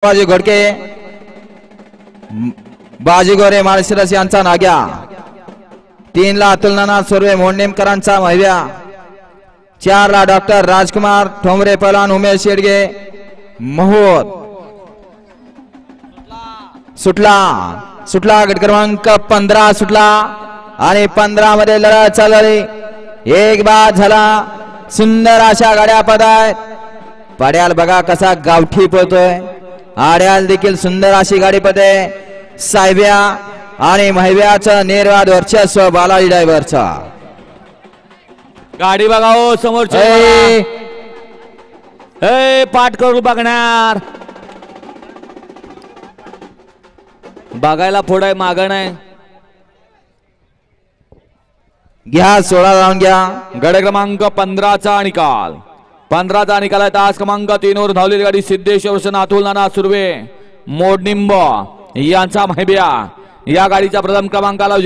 बाजी घोडके बाजीगोरे माळशिरस यांचा नाग्या 3 ला अतुल नाना सुर्वे मोडनेमकरांचा महिव्या 4 ला डॉक्टर राजकुमार ठोंबरे पहलवान उमेश शेडगे महोद सुटला गट क्रमांक 15 सुटला आणि 15 मध्ये लढत चालली एक बाद झाला सुंदर अशा गाड्या पदाय पड्याल बघा कसा गावठी पळतोय आड्याल देखील सुंदर अशी गाडी पते साहेब्या आणि महिव्याचं निर्वाद वर्चस्व बालाजी ड्रायव्हरचा गाडी बघाओ समोरचे पाठ करू बघणार बघायला फोडाय माग नाही घ्या 16 लावून घ्या गड क्रमांक 15 चा निकाल 15 चा निकाल आहे तास क्रमांक 3 वर धावलेली गाडी सिद्धेश्वर अतुल नाना सुर्वे मोडनिंब यांचा महिब्या या गाडीच्या प्रथम क्रमांकाला